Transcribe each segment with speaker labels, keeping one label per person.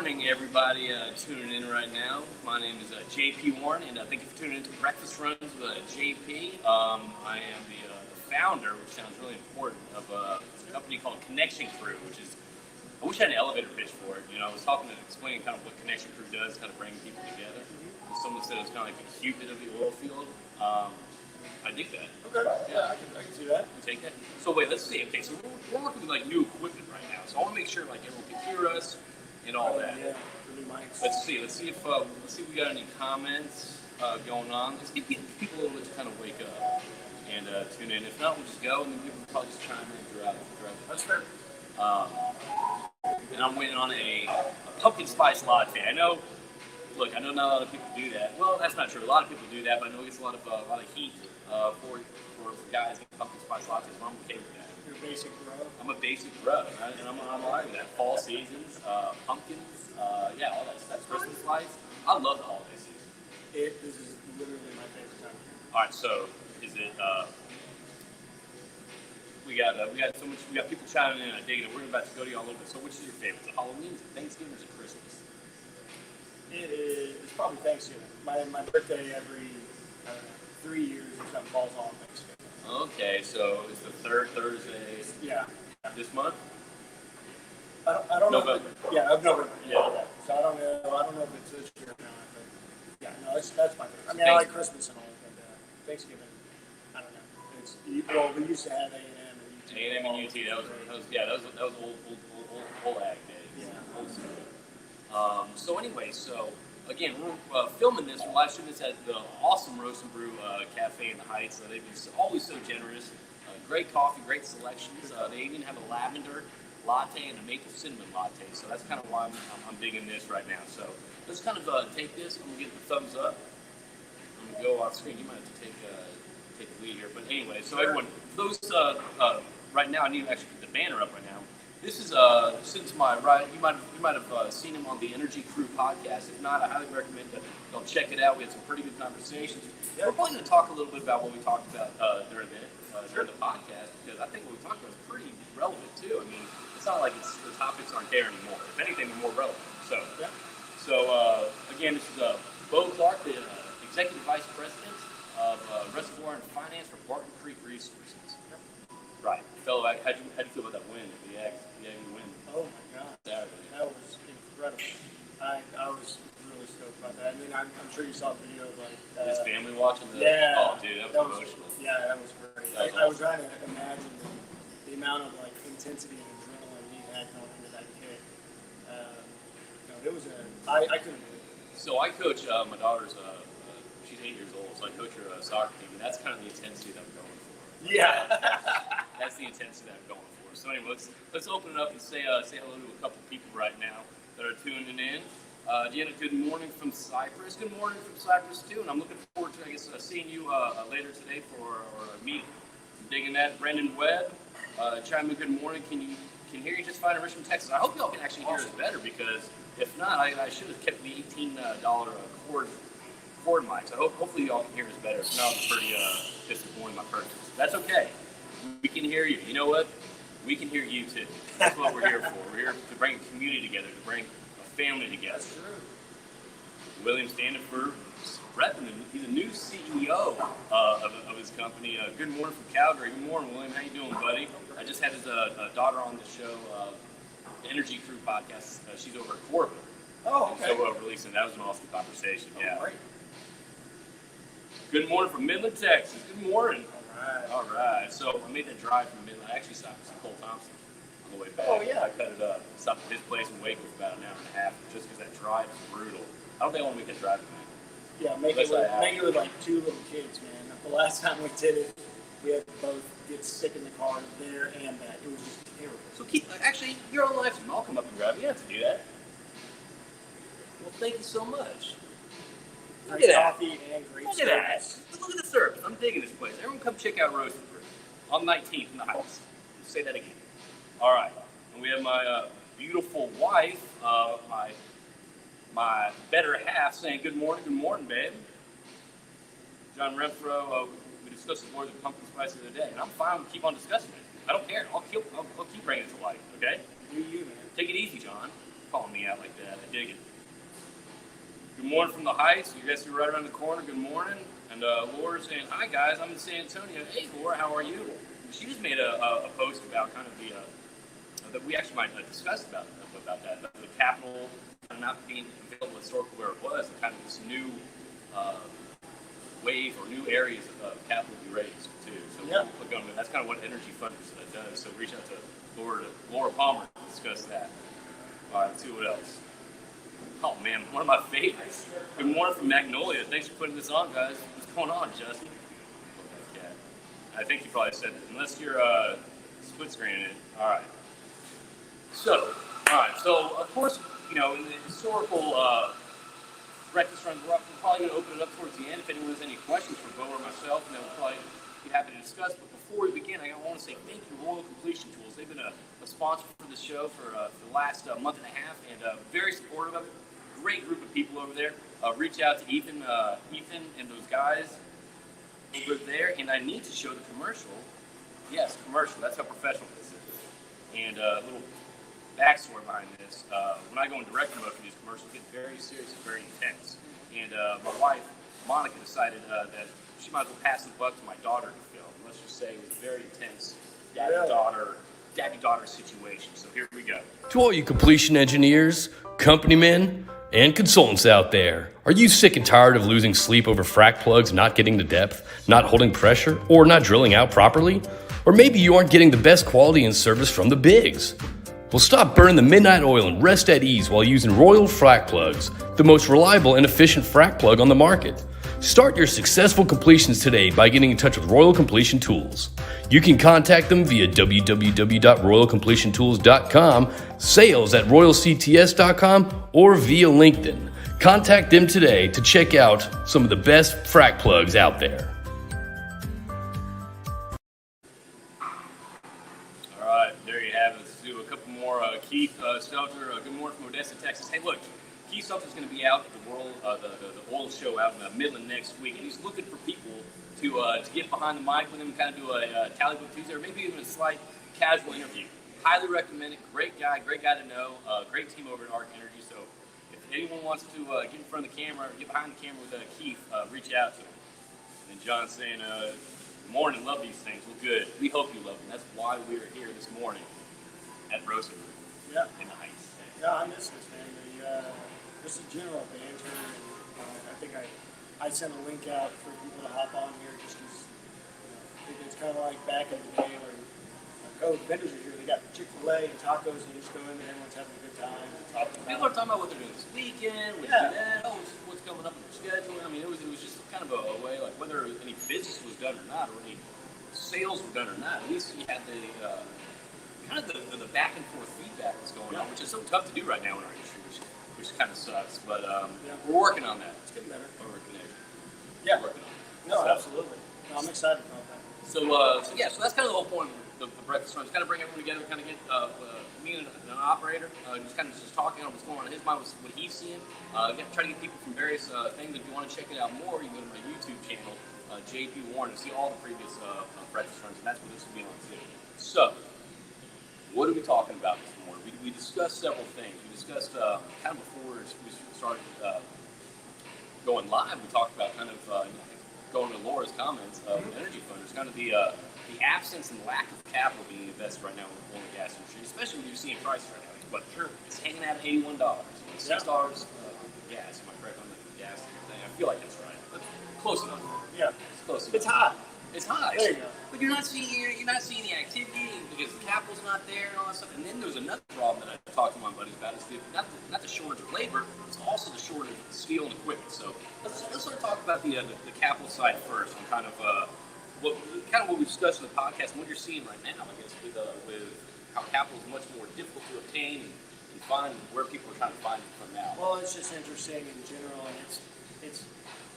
Speaker 1: morning, everybody tuning in right now. My name is JP Warren, and thank you for tuning in to Breakfast Runs with JP. I am the founder, which sounds really important, of a company called Connection Crüe, which is, I wish I had an elevator pitch for it. I was talking and explaining kind of what Connection Crüe does, kind of bringing people together. And someone said it was kind of like the Cupid of the oil field. I dig that.
Speaker 2: Okay. Yeah, I can see that.
Speaker 1: You take that? So wait, let's see. Okay, so we're working with like new equipment right now. So I want to make sure like everyone can hear us and all that.
Speaker 2: Yeah, the new mics.
Speaker 1: Let's see if we got any comments going on. Let's give people a little bit to kind of wake up and tune in. If not, we'll just go and then people will probably just chime in throughout.
Speaker 2: That's fair.
Speaker 1: And I'm waiting on a pumpkin spice latte. I know not a lot of people do that. Well, that's not true. A lot of people do that, but I know it gets a lot of heat for guys getting pumpkin spice lattes. So I'm okay with that.
Speaker 2: You're a basic bro.
Speaker 1: I'm a basic bro, right? And I'm all right with that. Fall seasons, pumpkins, all that stuff. Christmas lights. I love the holiday season.
Speaker 2: This is literally my favorite time.
Speaker 1: All right, so is it? We got people chiming in. I dig it. We're about to go to y'all a little bit. So, which is your favorite? Is it Halloween? Is it Thanksgiving? Or is it Christmas?
Speaker 2: It's probably Thanksgiving. My birthday every 3 years or something falls on Thanksgiving. Okay, so it's the third Thursday. Yeah.
Speaker 1: This month?
Speaker 2: I don't know.
Speaker 1: November.
Speaker 2: Of November.
Speaker 1: Yeah.
Speaker 2: So I don't know if it's this year or not. But yeah, no, that's my favorite. I mean, I like Christmas and all, but Thanksgiving, I don't know. We used to have A&M and UT.
Speaker 1: A&M and UT. That was old ag days.
Speaker 2: Yeah.
Speaker 1: Old school. So anyway, again, we're filming this. We're live streaming this at the awesome Roast and Brew Cafe in the Heights. They've been always so generous. Great coffee, great selections. They even have a lavender latte and a maple cinnamon latte. So that's kind of why I'm digging this right now. So let's kind of take this. I'm gonna get the thumbs up. I'm gonna go off screen. You might have to take the lead here. But anyway, so everyone, those right now, I need to actually put the banner up right now. This is since my right. You might have seen him on the Energy Crüe podcast. If not, I highly recommend that y'all check it out. We had some pretty good conversations. Yeah. We're probably going to talk a little bit about what we talked about during the podcast, because I think what we talked about is pretty relevant too. I mean, it's not like the topics aren't there anymore. If anything, they're more relevant. So again, this is Beau, the Executive Vice President of Reservoir and Finance for Barton Creek Resources. Right, fellow. How'd you feel about that win? The win.
Speaker 2: Oh my God,
Speaker 1: Saturday.
Speaker 2: That was incredible. I was really stoked about that. I mean, I'm sure you saw the video of like
Speaker 1: his family watching the.
Speaker 2: Yeah.
Speaker 1: Oh, dude, that was emotional.
Speaker 2: Yeah, that was great.
Speaker 1: That was
Speaker 2: I was trying to imagine the amount of like intensity and adrenaline he had going into that kick. It was I couldn't believe it.
Speaker 1: So I coach my daughter's. She's 8 years old, so I coach her soccer team, and that's kind of the intensity that I'm going for.
Speaker 2: Yeah.
Speaker 1: That's the intensity that I'm going for. So anyway, let's open it up and say hello to a couple people right now that are tuning in. Deanna, good morning from Cyprus. Good morning from Cyprus too, and I'm looking forward to seeing you later today for our meet. I'm digging that. Brendan Webb, chime in. Good morning. Can hear you just fine in Richmond, Texas. I hope y'all can actually hear us better, because if not, I should have kept the $18 cord mics. Hopefully y'all can hear us better. If not, I'm pretty disappointed in my purchase. That's okay. We can hear you. You know what? We can hear you too. That's what we're here for. We're here to bring a community together, to bring a family together.
Speaker 2: That's true.
Speaker 1: William Standiford, he's a new CEO of his company. Good morning from Calgary. Good morning, William. How you doing, buddy? I just had his daughter on the show, the Energy Crüe podcast. She's over at Corbin.
Speaker 2: Oh, okay.
Speaker 1: So releasing. That was an awesome conversation. Yeah.
Speaker 2: Great.
Speaker 1: Good morning from Midland, Texas. Good morning.
Speaker 2: All
Speaker 1: right. So I made that drive from Midland. I actually stopped at Cole Thompson on the way back.
Speaker 2: Oh, yeah.
Speaker 1: I cut it up. Stopped at his place in Waco for about an hour and a half, just because that drive is brutal. I don't think I want to make that drive again.
Speaker 2: Yeah, make it with like two little kids, man. The last time we did it, we had to both get sick in the car there and back. It was just terrible.
Speaker 1: So actually, you're on live stream. I'll come up and grab you. You don't have to do that. Well, thank you so much.
Speaker 2: Great coffee and great
Speaker 1: Look at that. Look at the service. I'm digging this place. Everyone come check out Roast and Brew on 19th in the Heights. Let's say that again. All right. And we have my beautiful wife, my better half, saying good morning, babe. John Renfro, we discussed the more than pumpkin spice the other day, and I'm fine with keep on discussing it. I don't care. I'll keep bringing it to life, okay?
Speaker 2: Do you, man?
Speaker 1: Take it easy, John. Calling me out like that. I morning from the Heights. You guys are right around the corner. Good morning. And Laura's saying, hi, guys. I'm in San Antonio. Hey, Laura, how are you? She just made a post about kind of the, that we actually might discuss about that, the capital not being available historically where it was, and kind of this new wave or new areas of capital to be raised, too. So we'll click on that. That's kind of what Energy Funders does. So reach out to Laura Palmer to discuss that. All right, let's see what else. Oh, man, one of my favorites. Good morning from Magnolia. Thanks for putting this on, guys. What's going on, Justin? Okay. I think you probably said it, unless you're split screening it. All right. So, of course, in the historical breakfast run, we're probably going to open it up towards the end. If anyone has any questions for Beau or myself, we'll probably be happy to discuss. But before we begin, I want to say thank you, Royal Completion Tools. They've been a sponsor for the show for the last month and a half, and very supportive of it. Great group of people over there. Reach out to Ethan and those guys over there. And I need to show the commercial. Yes, commercial. That's how professional this is. And a little backstory behind this. When I go in direct mode for these commercials, it gets very serious and very intense. And my wife, Monica, decided that she might as well pass the buck to my daughter to film. Let's just say it was a very intense daddy-daughter situation. So here we go.
Speaker 3: To all you completion engineers, company men, and consultants out there, are you sick and tired of losing sleep over frac plugs not getting to depth, not holding pressure, or not drilling out properly? Or maybe you aren't getting the best quality and service from the bigs. Well, stop burning the midnight oil and rest at ease while using Royal Frac Plugs, the most reliable and efficient frac plug on the market. Start your successful completions today by getting in touch with Royal Completion Tools. You can contact them via www.royalcompletiontools.com, sales@royalcts.com, or via LinkedIn. Contact them today to check out some of the best frac plugs out there.
Speaker 1: All right, there you have it. Let's do a couple more. Keith Stelter, good morning from Odessa, Texas. Hey, look, Keith Stelter's going to be out at the the oil show out in Midland next week, and he's looking for people to get behind the mic with him, kind of do a tally book Tuesday, or maybe even a slight casual interview. Highly recommend it. Great guy to know. Great team over at Arc Energy. So if anyone wants to get in front of the camera, or get behind the camera with Keith, reach out to him. And John's saying, good morning, love these things. Well, good. We hope you love them. That's why we're here this morning at Reservoir.
Speaker 2: Yeah.
Speaker 1: In the Heights.
Speaker 2: Yeah, I miss this, man. Just a general banter. And, I think I sent a link out for people to hop on here just because I think it's kind of like back in the day where vendors are here. They got Chick-fil-A and tacos, and you just go in there, everyone's having a good time.
Speaker 1: People are talking about what they're doing this weekend, what's coming up in their schedule. I mean, it was just kind of a way, like whether any business was done or not, or any sales were done or not. At least you had the kind of the back and forth feedback that's going on, which is so tough to do right now in our industry, which kind of sucks. But we're working on that. It's getting better. We're connected.
Speaker 2: Yeah.
Speaker 1: We're working on it.
Speaker 2: No, absolutely. No, I'm excited about that.
Speaker 1: So that's kind of the whole point of the breakfast run. Just kind of bring everyone together, kind of get me and an operator, just talking on what's going on in his mind, what he's seeing. Try to get people from various things. If you want to check it out more, you can go to my YouTube channel, JP Warren, and see all the previous breakfast runs, and that's what this will be on too. So, what are we talking about this morning? We discussed several things. We discussed kind of before we started going live. We talked about kind of going to Laura's comments of energy funders, kind of the absence and lack of capital being invested right now in the oil and gas industry, especially when you're seeing prices right now. But it's hanging out at $81, $6 gas. Am I correct on the gas thing? I feel like that's right. But close enough.
Speaker 2: Yeah,
Speaker 1: it's close enough.
Speaker 2: It's high.
Speaker 1: It's high.
Speaker 2: There you go.
Speaker 1: But you're not seeing the activity because the capital's not there and all that stuff. And then there's another problem that I talked to my buddies about is not the shortage of labor, it's also the shortage of steel and equipment. So let's sort of talk about the capital side first, and kind of what we discussed in the podcast and what you're seeing right now, I guess, with how capital is much more difficult to obtain and find, where people are trying to find it from now.
Speaker 2: Well, it's just interesting in general, and it's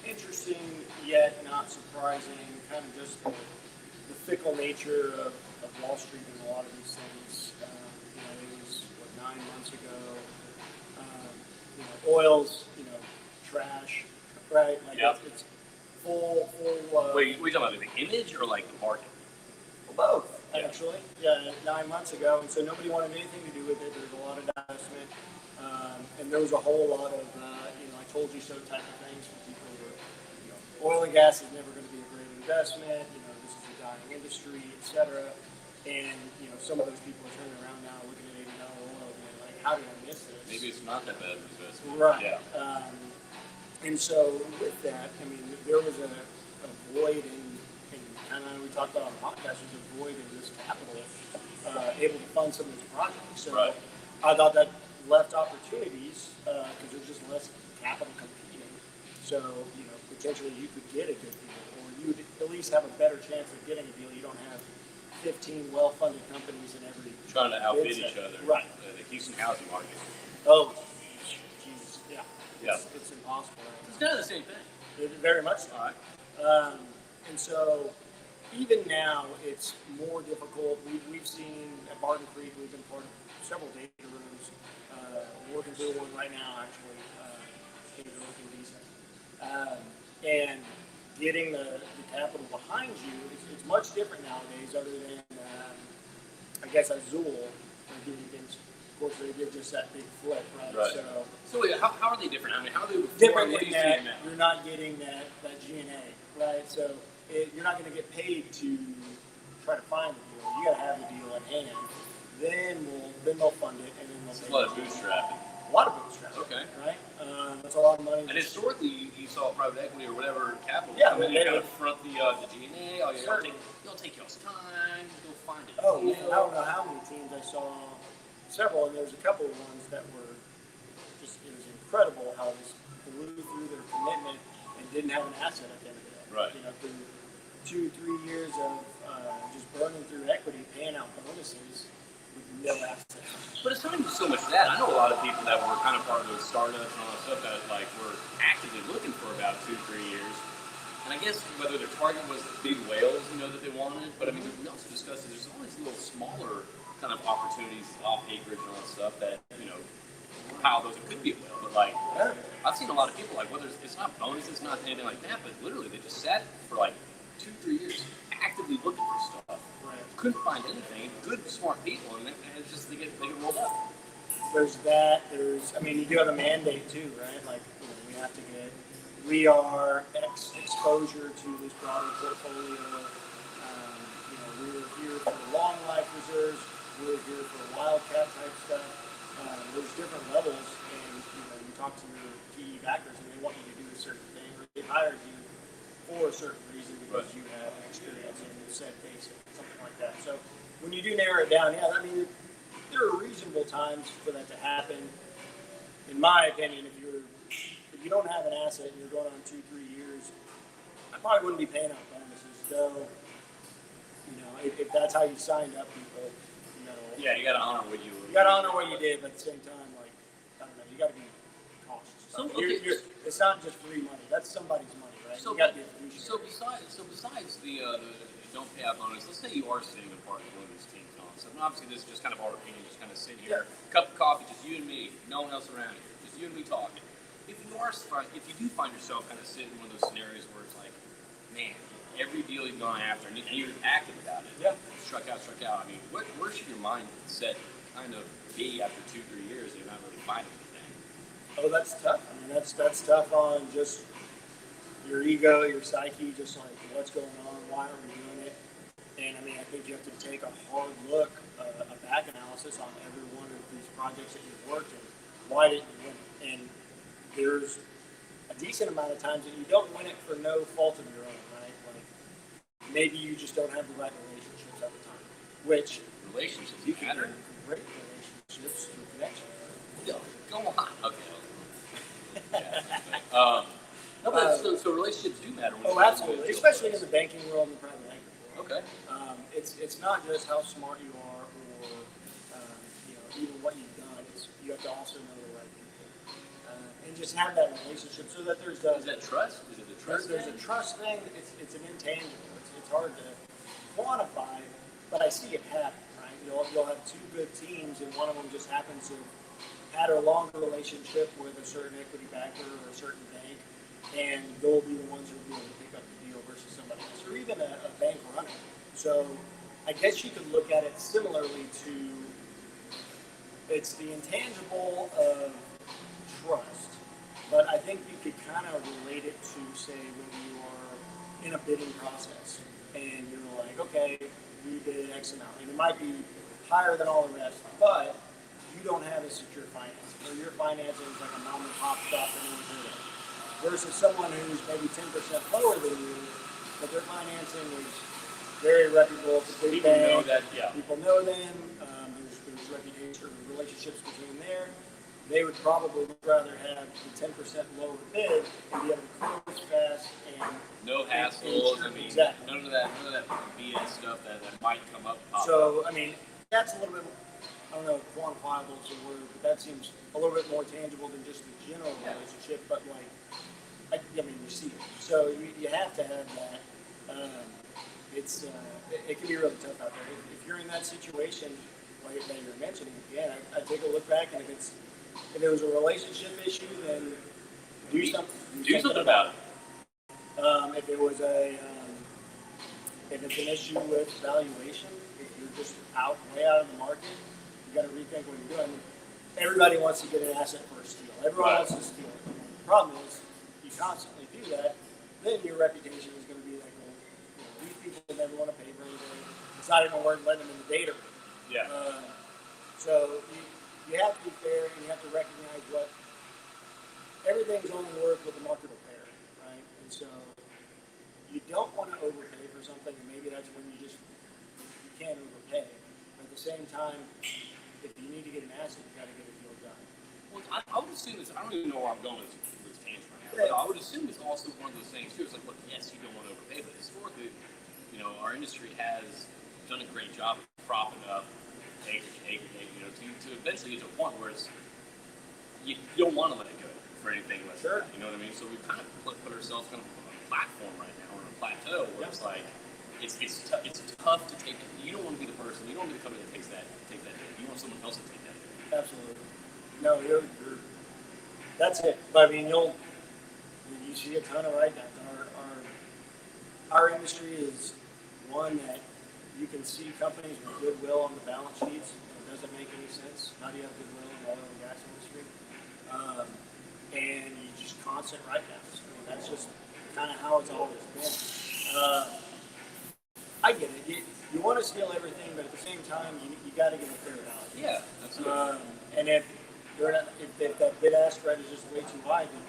Speaker 2: interesting yet not surprising, kind of just the fickle nature of Wall Street and a lot of these things. It was 9 months ago. Oil's trash, right? Like it's full.
Speaker 1: Wait, are you talking about the image or like the market?
Speaker 2: Well, both. actually. Yeah, 9 months ago, and so nobody wanted anything to do with it. There was a lot of divestment, and there was a whole lot of I told you so type of things for people who were, oil and gas is never going to be a great investment. This is a dying industry, etc. And some of those people are turning around now, looking at $80 oil, and like, how did I miss this?
Speaker 1: Maybe it's not that bad of an investment.
Speaker 2: Right.
Speaker 1: Yeah.
Speaker 2: And so with that, there was a void in kind of, we talked about on the podcast, there's a void in this capital able to fund some of these projects. So
Speaker 1: right.
Speaker 2: I thought that left opportunities because there's just less capital competing. So, potentially you could get a good deal, or you would at least have a better chance of getting a deal. You don't have 15 well-funded companies in every
Speaker 1: trying to outbid each other.
Speaker 2: Right.
Speaker 1: The Houston housing market.
Speaker 2: Oh, Jesus, yeah.
Speaker 1: Yeah.
Speaker 2: It's impossible.
Speaker 1: It's kind of the same thing.
Speaker 2: Very much so.
Speaker 1: All right.
Speaker 2: And so, even now, it's more difficult. We've seen at Barton Creek, we've been part of several data rooms. We're working through one right now, actually. Things are looking decent. And getting the capital behind you, it's much different nowadays, other than, I guess, Azul. Of course, they did just that big flip, right?
Speaker 1: Right. So wait, how are they different? How are they
Speaker 2: different
Speaker 1: what
Speaker 2: in
Speaker 1: you
Speaker 2: that
Speaker 1: see now?
Speaker 2: you're not getting that G&A, right? So you're not going to get paid to try to find the deal. You got to have the deal at hand. Then they'll fund it, and then they'll
Speaker 1: It's
Speaker 2: pay
Speaker 1: a lot
Speaker 2: you.
Speaker 1: of bootstrapping.
Speaker 2: A lot of bootstrapping.
Speaker 1: Okay.
Speaker 2: Right? That's a lot of money.
Speaker 1: And historically, you saw private equity or whatever capital.
Speaker 2: Yeah,
Speaker 1: come in,
Speaker 2: they
Speaker 1: you kind
Speaker 2: would-
Speaker 1: of front the G&A. Oh,
Speaker 2: Certainly.
Speaker 1: You'll take y'all's time. You'll find it.
Speaker 2: Oh, man, I don't know how many teams I saw. Several, and there was a couple of ones that were just, it was incredible how they blew through their commitment and didn't have an asset at the end of the day.
Speaker 1: Right.
Speaker 2: Through 2-3 years of just burning through equity, paying out bonuses with no asset.
Speaker 1: But it's not even so much that. I know a lot of people that were kind of part of those startups and all that stuff that were actively looking for about 2-3 years. And I guess whether their target was the big whales, that they wanted, but we also discussed that there's all these little smaller kind of opportunities off acreage and all that stuff that, how those it could be a whale. But I've seen a lot of people whether it's not bonuses, not anything like that, but literally they just sat for 2-3 years actively looking for stuff.
Speaker 2: Right.
Speaker 1: Couldn't find anything. Good, smart people, and it's just they get rolled up.
Speaker 2: There's that. You do have a mandate too, right? We have to we are exposure to this broader portfolio. We're here for the long life reserves. We're here for the wildcat type stuff. There's different levels, and you talk to your PE backers, and they want you to do a certain thing, or they hired you for a certain reason because you have an experience in said basin, something like that. So when you do narrow it down, there are reasonable times for that to happen. In my opinion, if you don't have an asset and you're going on 2-3 years, I probably wouldn't be paying out bonuses, though. If that's how you signed up people,
Speaker 1: Yeah, you got to honor what you.
Speaker 2: You got to honor what you did, but at the same time, I don't know, you got to be cautious.
Speaker 1: So, okay.
Speaker 2: It's not just free money. That's somebody's money, right?
Speaker 1: So,
Speaker 2: you got to be a fiduciary.
Speaker 1: besides the don't pay out bonus, let's say you are sitting in part of one of these teams on. So obviously this is just kind of our opinion, just kind of sitting here, cup of coffee, just you and me, no one else around here, just you and me talking. If you do find yourself kind of sitting in one of those scenarios where it's like, man, every deal you've gone after, and you're active about it.
Speaker 2: Yeah.
Speaker 1: Struck out. Where should your mind set kind of be after 2-3 years and you're not really finding anything?
Speaker 2: Oh, that's tough. That's tough on just your ego, your psyche, just what's going on, why are we doing it? And I think you have to take a hard look, a back analysis on every one of these projects that you've worked in. Why didn't you win it? And there's a decent amount of times that you don't win it for no fault of your own, right? Maybe you just don't have the right relationships at the time. Which
Speaker 1: Relationships
Speaker 2: you can
Speaker 1: matter.
Speaker 2: have great relationships through connection.
Speaker 1: Yeah, go on. Okay. No, but so relationships do matter.
Speaker 2: Oh, absolutely, especially in the banking world and the private equity world.
Speaker 1: Okay.
Speaker 2: It's not just how smart you are or even what you've done. You have to also know the right people and just have that relationship so that there's
Speaker 1: Is that trust? Is it the trust?
Speaker 2: There's a trust thing. It's an intangible. It's hard to quantify, but I see it happen. Right? You'll have two good teams, and one of them just happens to have had a longer relationship with a certain equity backer or a certain bank, and they'll be the ones who will be able to pick up the deal versus somebody else, or even a bank runner. So I guess you could look at it similarly to, it's the intangible of trust, but I think you could kind of relate it to, say, when you are in a bidding process and you're like, okay, we bid X amount, and it might be higher than all the rest, but you don't have a secure financing, or your financing is like a mom and pop shop that no one's heard of, versus someone who's maybe 10% lower than you, but their financing is very reputable. It's a big
Speaker 1: People
Speaker 2: bank.
Speaker 1: know that, yeah.
Speaker 2: People know them. There's reputation or relationships between there. They would probably rather have the 10% lower bid and be able to close fast and
Speaker 1: No hassles. I mean,
Speaker 2: exactly.
Speaker 1: none of that BS stuff that might come up.
Speaker 2: So, I mean, that's a little bit, I don't know, quantifiable is a word, but that seems a little bit more tangible than just the general relationship, but like, I mean, you see it. So you have to have that. It can be really tough out there. If you're in that situation like that you're mentioning, again, I take a look back, and if it was a relationship issue, then do something about it. If it was if it's an issue with valuation, if you're just way out of the market, you got to rethink what you're doing. Everybody wants to get an asset for a steal. Everyone wants to steal it. The problem is, you constantly do that, then your reputation is going to be like, well, these people never want to pay for anything. It's not even worth letting them in the data.
Speaker 1: Yeah.
Speaker 2: So you have to be fair, and you have to recognize what everything's only worth what the market will bear, right? And so you don't want to overpay for something, and maybe that's when you can't overpay. But at the same time, if you need to get an asset, you got to get a deal done.
Speaker 1: Well, I would assume this. I don't even know where I'm going with this tangent right now. But I would assume it's also one of those things too. It's like, look, yes, you don't want to overpay, but historically, our industry has done a great job of propping up acreage, to eventually get to a point where you don't want to let it go for anything less.
Speaker 2: Sure.
Speaker 1: You know what I mean? So we've kind of put ourselves kind of on a platform right now, on a plateau where it's like it's tough to take. You don't want to be the person. You don't want to be the company that takes that hit. You want someone else to take that hit.
Speaker 2: Absolutely. No, you're that's it. But I mean, you see a ton of write-downs. Our industry is one that you can see companies with goodwill on the balance sheets. It doesn't make any sense. How do you have goodwill in the oil and gas industry? And you just constant write-downs. I mean, that's just kind of how it's always been. I get it. You want to steal everything, but at the same time, you got to get a fair value.
Speaker 1: Yeah, absolutely.
Speaker 2: And if that bid-ask spread is just way too wide, then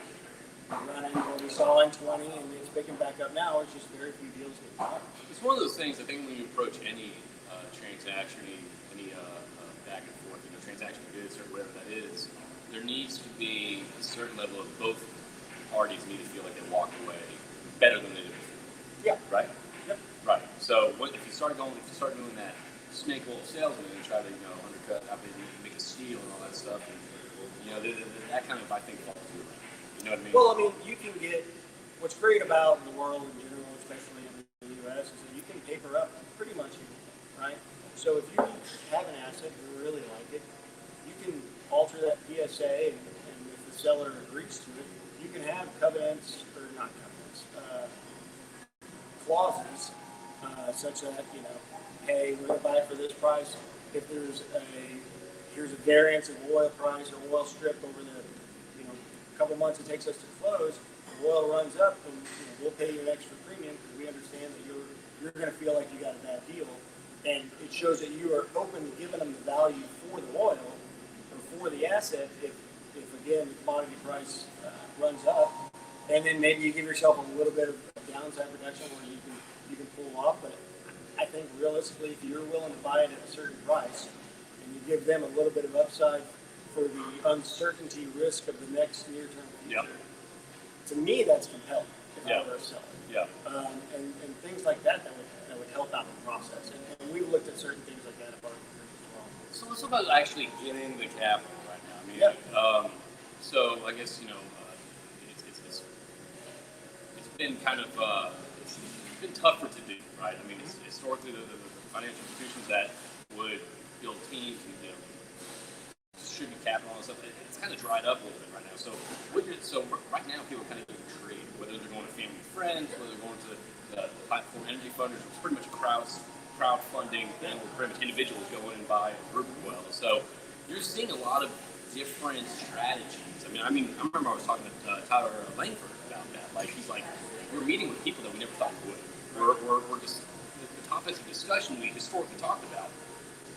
Speaker 2: you run into what we saw in 20, and it's picking back up now. It's just very few deals get done.
Speaker 1: It's one of those things. I think when you approach any transaction, any back and forth, transaction bids or whatever that is, there needs to be a certain level of both parties need to feel like they walk away better than they did before.
Speaker 2: Yeah.
Speaker 1: Right.
Speaker 2: Yep.
Speaker 1: Right. So if you start doing that snake oil salesman and try to undercut, make a steal and all that stuff, and that kind of, I think, falls through. You know what I mean?
Speaker 2: Well, I mean, you can get what's great about the world in general, especially in the U.S., is that you can paper up pretty much anything, right? So if you have an asset and you really like it, you can alter that PSA, and if the seller agrees to it, you can have covenants, or not covenants, clauses, such that, hey, we're going to buy it for this price. If here's a variance of oil price or oil strip over the, couple months it takes us to close, the oil runs up, and we'll pay you an extra premium because we understand that you're going to feel like you got a bad deal, and it shows that you are open to giving them the value for the oil or for the asset if again the commodity price runs up, and then maybe you give yourself a little bit of downside protection where you can pull off. But I think realistically, if you're willing to buy it at a certain price and you give them a little bit of upside for the uncertainty risk of the next near-term future.
Speaker 1: Yep.
Speaker 2: To me, that's compelling if I were a seller.
Speaker 1: Yeah.
Speaker 2: And things like that would help out the process. And we've looked at certain things like that at Barton as well.
Speaker 1: So let's talk about actually getting the capital right now. I mean, so I guess it's been kind of it's been tougher to do, right? I mean, it's historically the financial institutions that would build teams and distribute capital and stuff. It's kind of dried up a little bit right now. So right now people are kind of getting trade, whether they're going to family and friends, whether they're going to the platform energy funders, which is pretty much Crüe crowdfunding thing where pretty much individuals go in and buy a group of wells. So you're seeing a lot of different strategies. I remember I was talking to Tyler Langford about that. Like, he's like, we're meeting with people that we never thought we would. We're just, the topics of discussion we historically talked about,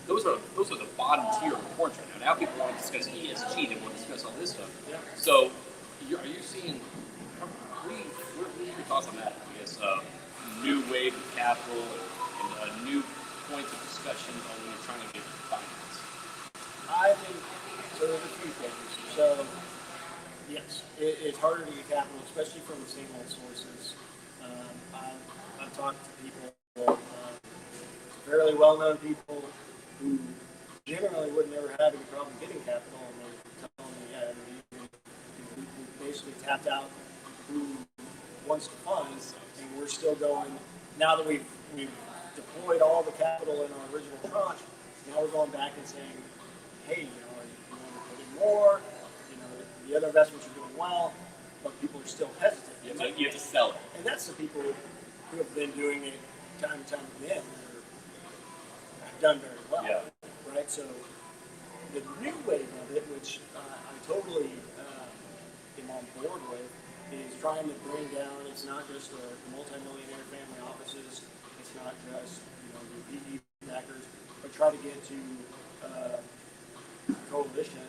Speaker 1: those are the bottom tier reports right now. Now people want to discuss ESG, they want to discuss all this stuff. Yeah. So are you seeing, what are your thoughts on that? I guess new wave of capital and new points of discussion when you're trying to get finance.
Speaker 2: I think so. There's a few things. So yes, it's harder to get capital, especially from the same old sources. I've talked to people, fairly well-known people who generally would never have any problem getting capital, and they're telling me, yeah, we basically tapped out who wants to fund, and we're still going. Now that we've deployed all the capital in our original tranche, now we're going back and saying, hey, you want to put in more? The other investments are doing well, but people are still hesitant.
Speaker 1: You have to sell it.
Speaker 2: And that's the people who have been doing it time and time again that have done very well. Yeah. Right? So the new wave of it, which I totally am on board with, is trying to bring down, it's not just the multimillionaire family offices, it's not just the PE backers, but try to get to coalition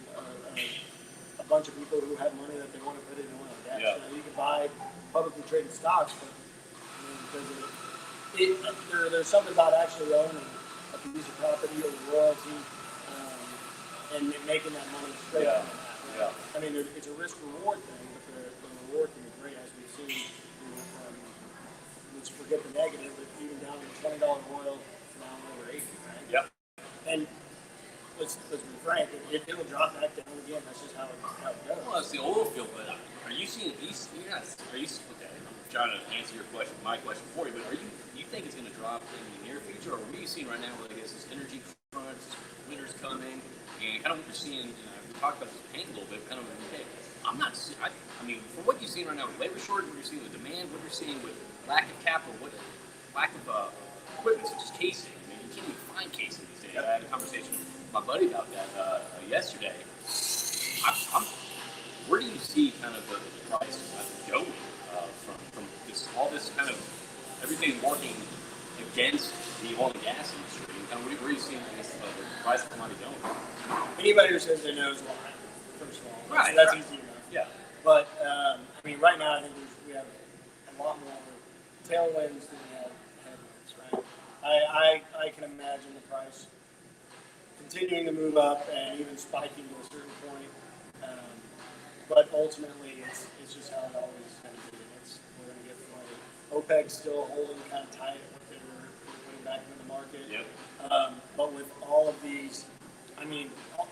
Speaker 2: a bunch of people who have money that they want to put in oil and gas. Yeah. You can buy publicly traded stocks, but there's something about actually owning a piece of property or royalty and making that money straight out of that. Right? Yeah. It's a risk-reward thing, but the reward can be great, as we've seen. Let's forget the negative, but even down to $20 oil, now over 80, right?
Speaker 1: Yep.
Speaker 2: And let's be frank, it'll drop back down again. That's just how it goes.
Speaker 1: Well, that's the oil field, but are you seeing these? Okay, I'm trying to answer my question for you, but you think it's going to drop in the near future, or what are you seeing right now where I guess this energy crunch, winter's coming, and kind of what you're seeing, we talked about this pain a little bit, kind of, okay, from what you're seeing right now with labor shortage, what you're seeing with demand, what you're seeing with lack of capital, lack of equipment such as casing. You can't even find casing these days. I had a conversation with my buddy about that yesterday. Where do you see kind of the price going from all this kind of everything working against the oil and gas industry? And where are you seeing the price of commodity going?
Speaker 2: Anybody who says they knows why, first of all.
Speaker 1: Right.
Speaker 2: That's easy enough.
Speaker 1: Yeah.
Speaker 2: But, right now I think we have a lot more tailwinds than we have headwinds, right? I can imagine the price continuing to move up and even spiking to a certain point. But ultimately, it's just how it always is going to be. We're going to get flooded. OPEC's still holding kind of tight at what they were putting back into the market. Yep. But with all of these,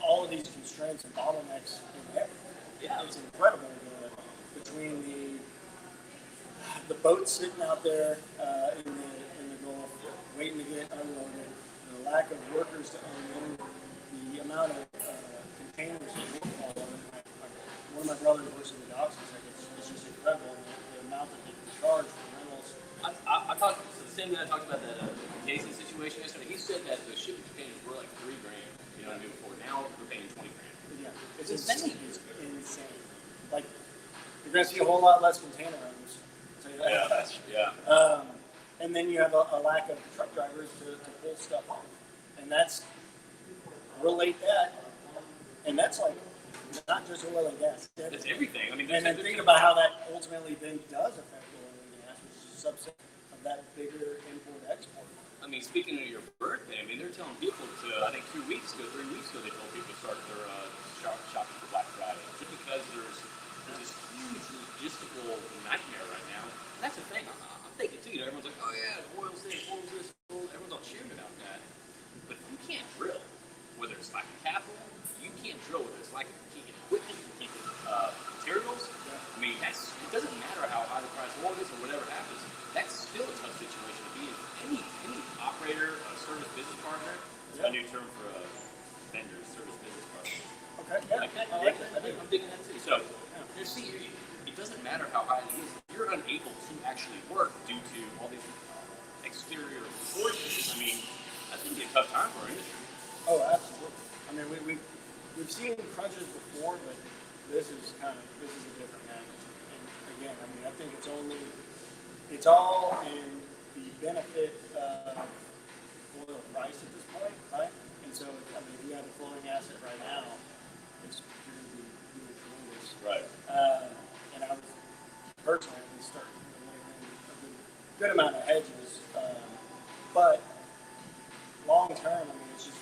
Speaker 2: all of these constraints and bottlenecks in everything, it's incredible between the boats sitting out there in the Gulf waiting to get unloaded, the lack of workers to unload, the amount of containers that work all over. One of my brothers works in the docks. It's just incredible the amount that they can charge for rentals.
Speaker 1: I talked the same guy I talked about that casing situation yesterday. He said that the shipping containers were like $3,000. Before. Now we're paying $20,000.
Speaker 2: Yeah, it's insane. It's insane. Like you're going to see a whole lot less container owners. I'll tell you that. Yeah. And then you have a lack of truck drivers to pull stuff off, and relate that, and that's like not just oil and gas.
Speaker 1: It's everything.
Speaker 2: And then think about how that ultimately then does affect oil and gas, which is a subset of that bigger import-export.
Speaker 1: Speaking of your birthday, they're telling people to, I think 3 weeks ago, they told people to start their shopping for Black Friday, just because there's this huge logistical nightmare right now. And that's the thing. I'm thinking too. Everyone's like, oh yeah, oil's this, everyone's all cheering about that. But you can't drill, whether it's lack of capital, you can't drill whether it's lack of equipment, you can't get materials. It doesn't matter how high the price of oil is or whatever happens. That's still a tough situation to be in. Any operator, service business partner, it's a new term for vendor, service business partner.
Speaker 2: Okay, yeah.
Speaker 1: I like that. I'm digging that too. So, it doesn't matter how high it is. If you're unable to actually work due to all these exterior forces, gonna be a tough time for our industry.
Speaker 2: Oh, absolutely. I mean, we've seen crunches before, but this is a different magnitude. And again, I mean, I think it's all in the benefit of oil price at this point, right? And so, I mean, if you have a flowing asset right now, it's going to be really tremendous.
Speaker 1: Right.
Speaker 2: And I was personally I've been starting to lay in a good amount of hedges, but long term, I mean, it's just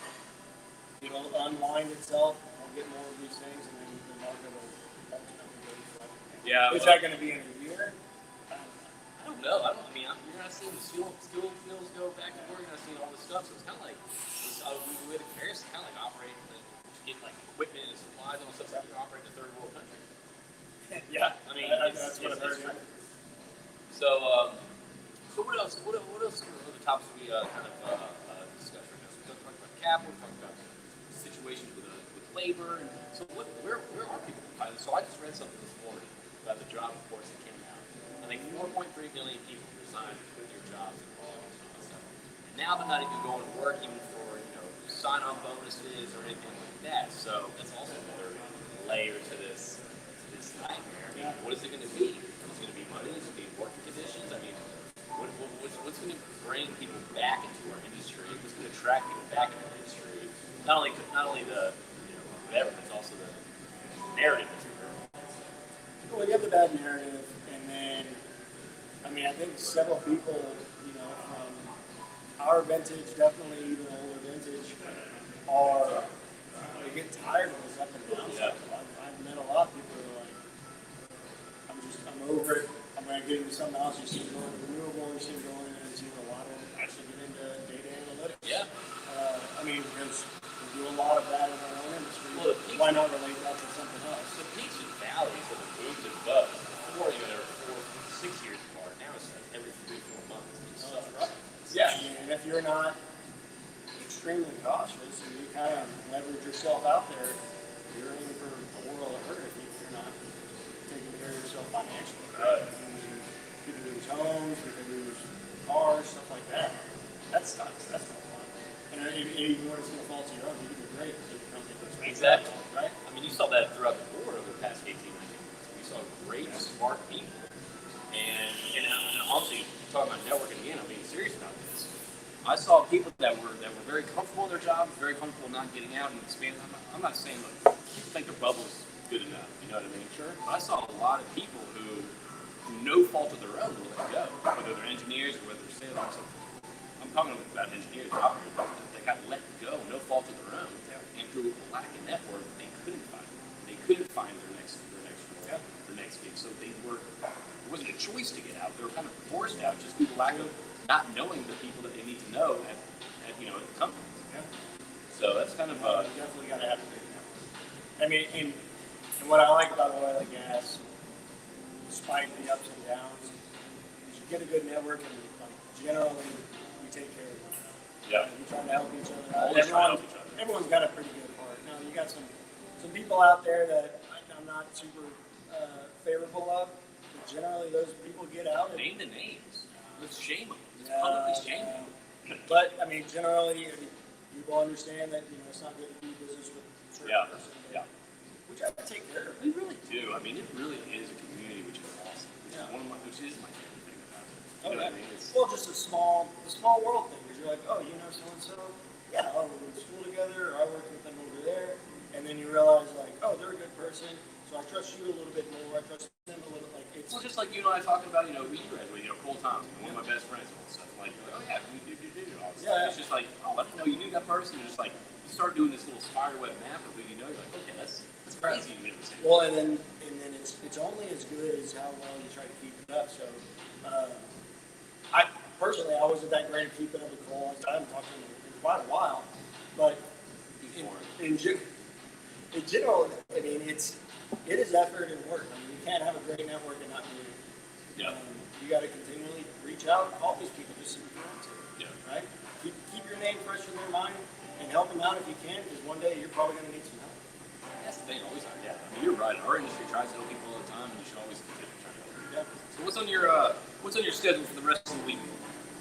Speaker 2: it'll unwind itself. We'll get more of these things, and then the market will ultimately go up.
Speaker 1: Yeah.
Speaker 2: Is that going to be in a year?
Speaker 1: I don't know. You're not seeing the steel mills go back and forth. You're not seeing all this stuff. So it's kind of like we had a comparison, kind of like operating, getting like equipment and supplies and all stuff. Like you're operating a third world country.
Speaker 2: Yeah.
Speaker 1: I mean,
Speaker 2: that's what I've heard.
Speaker 1: So, what else? What else are the topics we kind of discussed right now? So we talked about capital, we talked about situations with labor, and so where are people finding? So I just read something this morning about the job reports that came out. I think 4.3 million people resigned to quit their jobs in August. And now they're not even going to work even for sign-on bonuses or anything like that. So that's also another layer to this nightmare. I mean, what is it going to be? Is it going to be money? Is it going to be working conditions? I mean, what's going to bring people back into our industry? What's going to attract people back into the industry? Not only the whatever, but it's also the narrative.
Speaker 2: Well, you have the bad narrative, and then I mean, I think several people, from our vintage, definitely even older vintage, they get tired of this up and down stuff. I've met a lot of people who are like, I'm over it. I'm going to get into something else. You see them going to renewable, you see them going into a lot of them actually get into data analytics.
Speaker 1: Yeah.
Speaker 2: I mean, because we do a lot of that in our own industry.
Speaker 1: Well,
Speaker 2: why not relate that to something else?
Speaker 1: The peaks and valleys of the booms and busts, before even every 4, 6 years apart, now it's like every 3, 4 months. It's right.
Speaker 2: Yeah, and if you're not extremely cautious and you kind of leverage yourself out there, you're in for a world of hurt if you're not taking care of yourself financially.
Speaker 1: Right.
Speaker 2: You can lose homes, you can lose cars, stuff like that. That sucks. That's not fun. And if you want to see the faults of your own, you can do great if you don't get those things.
Speaker 1: Exactly.
Speaker 2: Right?
Speaker 1: I mean, you saw that throughout the board over the past 18 months. We saw great, smart people. And obviously, talking about networking again, I'm being serious about this. I saw people that were very comfortable in their jobs, very comfortable not getting out and expanding. I'm not saying people think their bubble's good enough, you know what I mean? Sure. But I saw a lot of people who no fault of their own, were let go. Whether they're engineers or whether they're sales. I'm talking about engineers, operators. They got let go, no fault of their own. And through a lack of network, they couldn't find it. They couldn't find their next role, their next gig. So it wasn't a choice to get out. They were kind of forced out just due to lack of not knowing the people that they need to know at the company.
Speaker 2: Yeah.
Speaker 1: So that's kind of
Speaker 2: you definitely got to have a big network. I mean, and what I like about oil and gas, despite the ups and downs, is you get a good network, and generally we take care of one another.
Speaker 1: Yeah.
Speaker 2: We try to help each other out.
Speaker 1: Always try to help each other.
Speaker 2: Everyone's got a pretty good heart. Now you got some people out there that I'm not super favorable of, but generally those people get out. And,
Speaker 1: name the names. Let's shame them. Let's publicly shame them.
Speaker 2: But I mean, generally, people understand that it's not good to do business with a certain person.
Speaker 1: Yeah.
Speaker 2: Which I take care of.
Speaker 1: We really do. I mean, it really is a community, which is awesome. Which is my favorite thing about it. You know what I mean?
Speaker 2: Well, just the small world thing. Because you're like, oh, you know so and so. Yeah, we went to school together. Or I worked with them over there. And then you realize, like, oh, they're a good person. So I trust you a little bit more. I trust them a little. Like it's
Speaker 1: just like you and I talking about, we graduated, Cole Thompson, one of my best friends and stuff. Like, oh yeah, we do.
Speaker 2: Yeah.
Speaker 1: It's just like, oh, I didn't know you knew that person. You're just like, you start doing this little spider web map of who you know. You're like, okay, that's crazy. You never seen.
Speaker 2: Well, and then it's only as good as how well you try to keep it up. So, I personally, I wasn't that great at keeping up with Cole. I haven't talked to him in quite a while, but in general, I mean, it is effort and work. I mean, you can't have a great network and not do it.
Speaker 1: Yeah.
Speaker 2: You got to continually reach out, call these people just so you want to.
Speaker 1: Yeah.
Speaker 2: Right? Keep your name fresh in their mind and help them out if you can, because one day you're probably going to need some help.
Speaker 1: That's the thing, always. Yeah. I mean, you're right. Our industry tries to help people all the time, and you should always continue trying to help people.
Speaker 2: Yeah.
Speaker 1: So what's on your schedule for the rest of the week?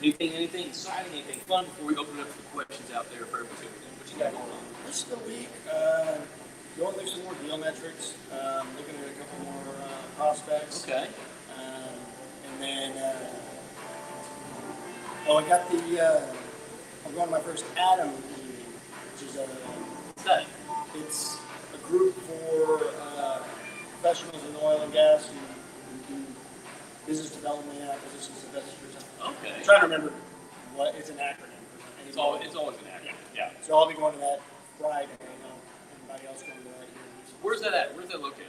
Speaker 1: Anything exciting, anything fun before we open it up to the questions out there for everybody? What you got going on?
Speaker 2: This is the week. Going through some more deal metrics. Looking at a couple more prospects.
Speaker 1: Okay.
Speaker 2: And then, I got I'm going to my first Adam meeting, which is
Speaker 1: What's that?
Speaker 2: it's a group for professionals in oil and gas who do business development, acquisitions, investors.
Speaker 1: Okay.
Speaker 2: I'm trying to remember what it's an acronym.
Speaker 1: It's always an acronym. Yeah.
Speaker 2: So I'll be going to that Friday. Anybody else going to that?
Speaker 1: Where's that at? Where's that located?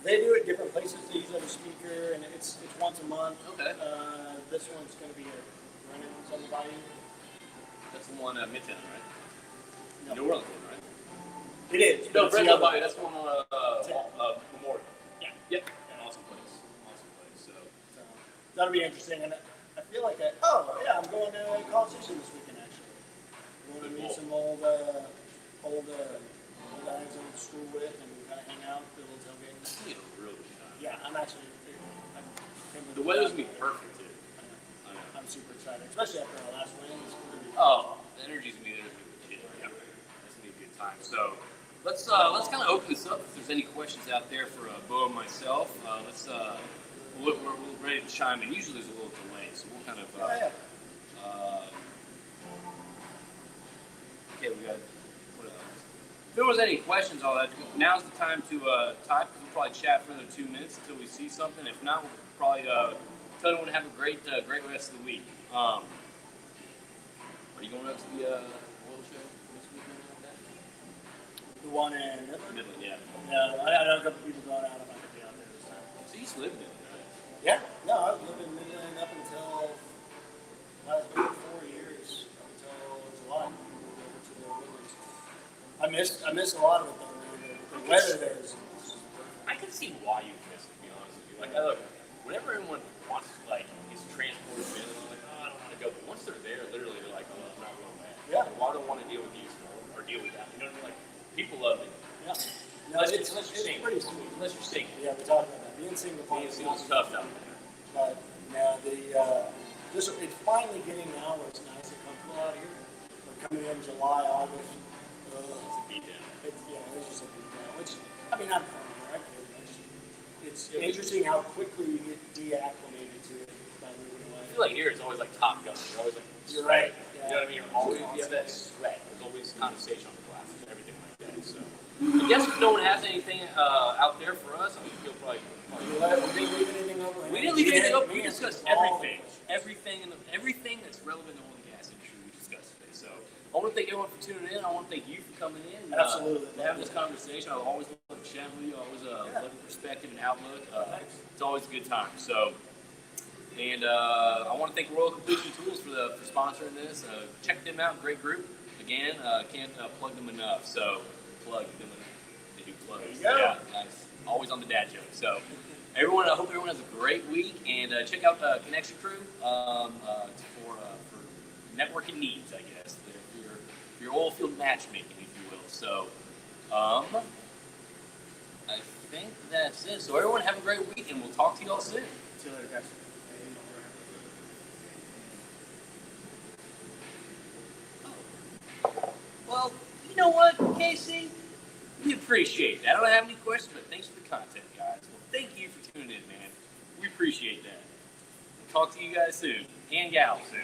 Speaker 2: They do it different places. They use other speaker, and it's once a month.
Speaker 1: Okay.
Speaker 2: This one's going to be at Brennan's on the Bayou.
Speaker 1: That's the one at Midtown, right?
Speaker 2: No.
Speaker 1: New Orleans, right?
Speaker 2: It is.
Speaker 1: No,
Speaker 2: It's the
Speaker 1: Brennan's
Speaker 2: other-
Speaker 1: Bayou. That's the one on Memorial.
Speaker 2: Yeah.
Speaker 1: Yep. Awesome place. Awesome place. So.
Speaker 2: So that'll be interesting. And I feel like I'm going to College Station this weekend actually. I'm going to meet some old guys I went to school with and kind of hang out, do a little tailgate.
Speaker 1: It's gonna be a really good time.
Speaker 2: Yeah, I'm actually.
Speaker 1: The weather's gonna be perfect too. I know.
Speaker 2: I'm super excited, especially after our last win. It's gonna be
Speaker 1: Oh, the energy's gonna be there. Yeah. It's gonna be a good time. So let's kind of open this up. If there's any questions out there for Beau and myself, we're ready to chime in. Usually there's a little delay, so we'll kind of. Okay, we got. What else? If there was any questions, all that, now's the time to type. We'll probably chat for another 2 minutes until we see something. If not, we'll probably tell everyone to have a great rest of the week. Are you going up to the oil show this weekend?
Speaker 2: the one in Midland.
Speaker 1: Midland, yeah.
Speaker 2: Yeah, I know a couple people going out. I'm not gonna be out there this time.
Speaker 1: So you used to live in Midland, right?
Speaker 2: Yeah, no, I was living in Midland up until last 4 years, up until July. Moved over to the Midlands. I miss a lot of it though, man. The weather there is
Speaker 1: I can see why you miss it, to be honest with you. Like, whenever everyone wants, is transported to Midland, I'm like, oh, I don't want to go. But once they're there, literally, they're like, oh, I'm not going back.
Speaker 2: Yeah.
Speaker 1: Well, I don't want to deal with you or deal with that. You know what I mean? Like, people love it.
Speaker 2: yeah. No,
Speaker 1: Unless
Speaker 2: it's
Speaker 1: you're single.
Speaker 2: pretty sweet.
Speaker 1: Unless you're single.
Speaker 2: Yeah, we talked about that. Being single,
Speaker 1: Being single's tough out there.
Speaker 2: but now it's finally getting now where it's nice and comfortable out here. We're coming in July, August.
Speaker 1: It's a beat down.
Speaker 2: It's just a big deal. Which I mean, I'm from here. I get it. It's interesting how quickly you get deacclimated to it by moving away.
Speaker 1: I feel like here it's always like Top Gun. You're always like
Speaker 2: You're
Speaker 1: sweat.
Speaker 2: right.
Speaker 1: You know what I mean? You're always, you have that sweat. There's always condensation on the glasses and everything like that. So I guess if no one has anything out there for us, I think you'll probably
Speaker 2: We didn't leave anything over.
Speaker 1: we didn't leave anything up. We discussed everything. Everything that's relevant to the oil and gas industry we discussed today. So I want to thank everyone for tuning in. I want to thank you for coming in.
Speaker 2: Absolutely.
Speaker 1: Having this conversation. I always love to chat with you. I always love your perspective and outlook. It's always a good time. So, and I want to thank Royal Completion Tools for sponsoring this. Check them out. Great group. Again, can't plug them enough. So plug them enough. They do plugs.
Speaker 2: There you go.
Speaker 1: Yeah, nice. Always on the dad joke. So. Everyone, I hope everyone has a great week, and check out Connection Crüe for networking needs, I guess, for your oil field matchmaking, if you will. So, I think that's it. So, everyone, have a great week, and we'll talk to you all soon.
Speaker 2: See you later, guys.
Speaker 1: Well, you know what, Casey? We appreciate that. I don't have any questions, but thanks for the content, guys. Well, thank you for tuning in, man. We appreciate that. We'll talk to you guys soon, and gals soon.